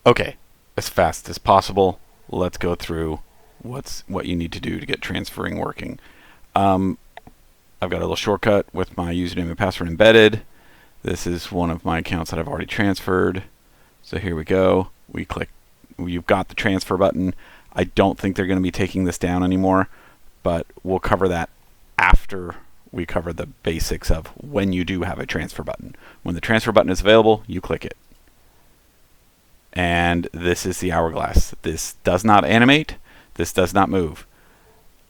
Okay, as fast as possible, let's go through what you need to do to get transferring working. Um, I've got a little shortcut with my username and password embedded. This is one of my accounts that I've already transferred. So here we go. We click, you've got the transfer button. I don't think they're going to be taking this down anymore, but we'll cover that after we cover the basics of when you do have a transfer button. When the transfer button is available, you click it. And this is the hourglass. This does not animate. This does not move.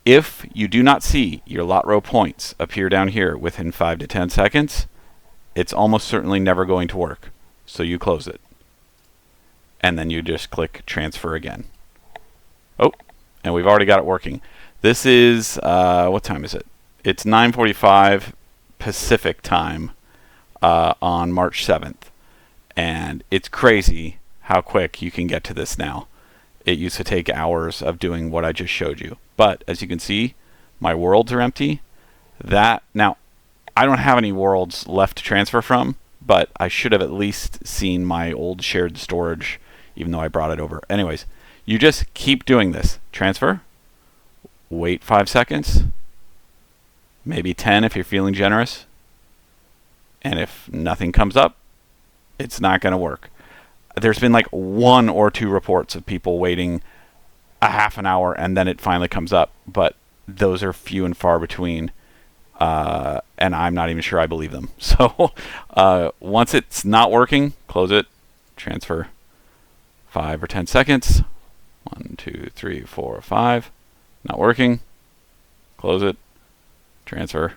If you do not see your LotRO points appear down here within 5 to 10 seconds, it's almost certainly never going to work. So you close it. And then you just click transfer again. Oh, and we've already got it working. This is, what time is it? It's 9:45 Pacific time on March 7th. And it's crazy how quick you can get to this now. It used to take hours of doing what I just showed you. But as you can see, my worlds are empty. Now, I don't have any worlds left to transfer from, but I should have at least seen my old shared storage, even though I brought it over. Anyways, you just keep doing this. Transfer, wait 5 seconds, maybe 10 if you're feeling generous. And if nothing comes up, it's not going to work. There's been like 1 or 2 reports of people waiting a half an hour and then it finally comes up, but those are few and far between, and I'm not even sure I believe them. So once it's not working, close it, transfer, 5 or 10 seconds, 1, 2, 3, 4, 5, not working, close it, transfer.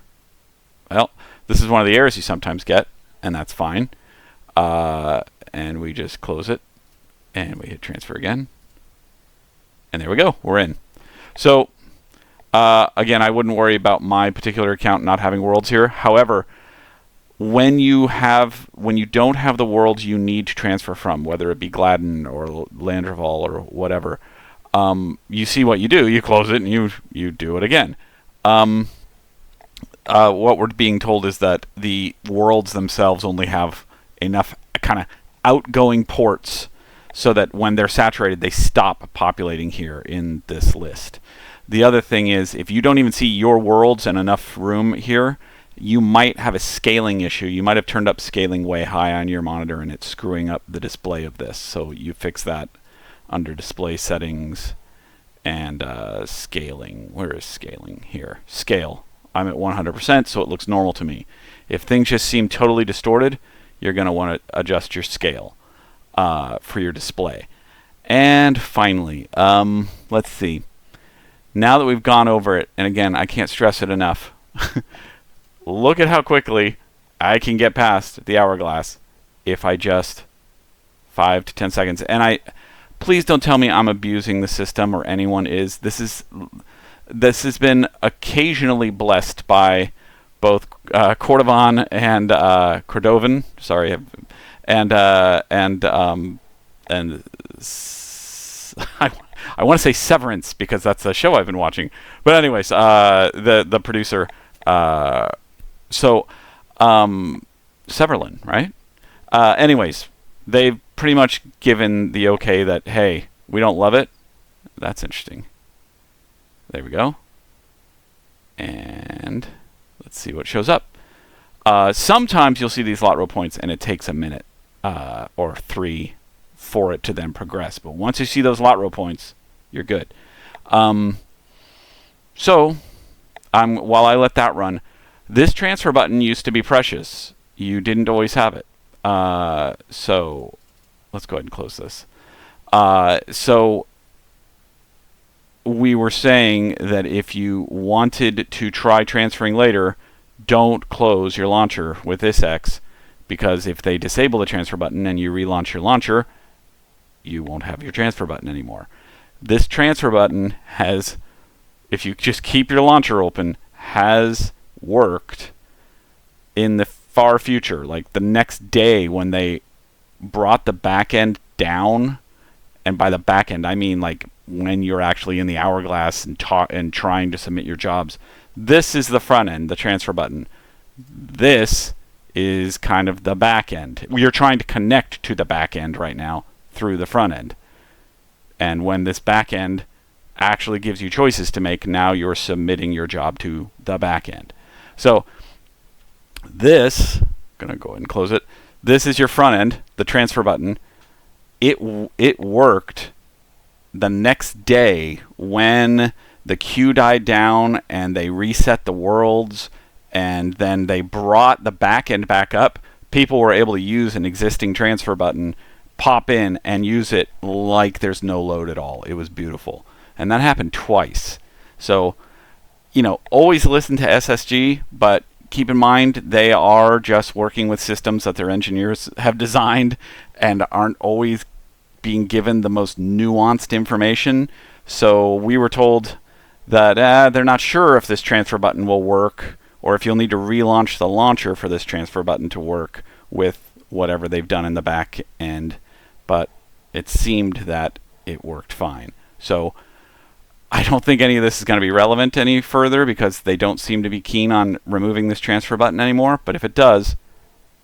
Well, this is one of the errors you sometimes get, and that's fine. And we just close it, and we hit transfer again. And there we go, we're in. So, again, I wouldn't worry about my particular account not having worlds here. However, when you don't have the worlds you need to transfer from, whether it be Gladden or Landreval or whatever, you see what you do. You close it and you do it again. What we're being told is that the worlds themselves only have enough kind of outgoing ports so that when they're saturated, they stop populating here in this list. The other thing is, if you don't even see your worlds and enough room here, you might have a scaling issue. You might have turned up scaling way high on your monitor and it's screwing up the display of this. So you fix that under display settings and scaling. Where is scaling? Here. Scale. I'm at 100%, so it looks normal to me. If things just seem totally distorted, you're going to want to adjust your scale for your display. And finally, let's see. Now that we've gone over it, and again, I can't stress it enough, look at how quickly I can get past the hourglass if I just 5 to 10 seconds. And please don't tell me I'm abusing the system or anyone is. This has been occasionally blessed by both Cordovan and Cordovan, sorry, and I want to say Severance because that's a show I've been watching. But anyways, the producer, Severlin, right? Anyways, they've pretty much given the okay that, hey, we don't love it. That's interesting. There we go. And let's see what shows up. Sometimes you'll see these LotRO points and it takes a minute or 3 for it to then progress. But once you see those LotRO points, you're good. So while I let that run, this transfer button used to be precious. You didn't always have it. So let's go ahead and close this. So we were saying that if you wanted to try transferring later, don't close your launcher with this X, because if they disable the transfer button and you relaunch your launcher, you won't have your transfer button anymore. This transfer button has, if you just keep your launcher open, has worked in the far future, like the next day when they brought the back end down. And by the back end, I mean like when you're actually in the hourglass and trying to submit your jobs. This is the front end, the transfer button. This is kind of the back end. We are trying to connect to the back end right now through the front end. And when this back end actually gives you choices to make, now you're submitting your job to the back end. So this, I'm going to go ahead and close it. This is your front end, the transfer button. It worked the next day when the queue died down and they reset the worlds and then they brought the back end back up. People were able to use an existing transfer button, pop in, and use it like there's no load at all. It was beautiful. And that happened twice. So, you know, always listen to SSG, but keep in mind they are just working with systems that their engineers have designed and aren't always being given the most nuanced information. So we were told that they're not sure if this transfer button will work, or if you'll need to relaunch the launcher for this transfer button to work with whatever they've done in the back end. But it seemed that it worked fine. So I don't think any of this is going to be relevant any further because they don't seem to be keen on removing this transfer button anymore. But if it does,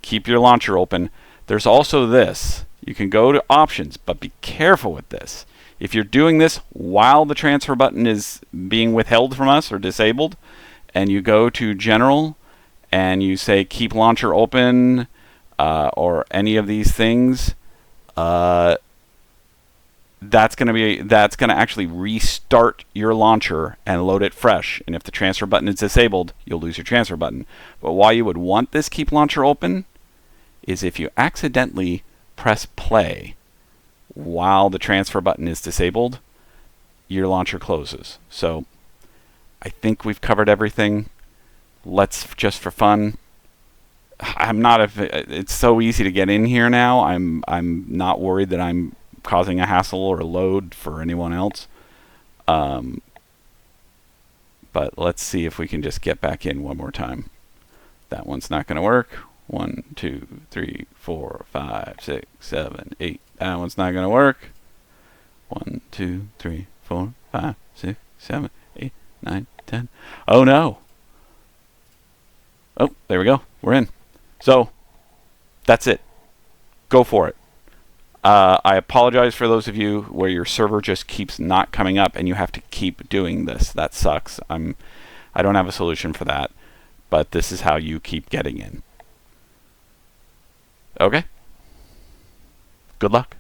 keep your launcher open. There's also this. You can go to options, but be careful with this. If you're doing this while the transfer button is being withheld from us or disabled, and you go to General and you say keep launcher open or any of these things, that's going to actually restart your launcher and load it fresh. And if the transfer button is disabled, you'll lose your transfer button. But why you would want this keep launcher open is if you accidentally press play while the transfer button is disabled, your launcher closes. So I think we've covered everything. Let's just for fun. It's so easy to get in here now. I'm not worried that I'm causing a hassle or a load for anyone else. But let's see if we can just get back in one more time. That one's not going to work. 1, 2, 3, 4, 5, 6, 7, 8. That one's not going to work. 1, 2, 3, 4, 5, 6, 7, 8, 9, 10. Oh no. Oh, there we go. We're in. So that's it. Go for it. I apologize for those of you where your server just keeps not coming up and you have to keep doing this. That sucks. I don't have a solution for that, but this is how you keep getting in. Okay. Good luck.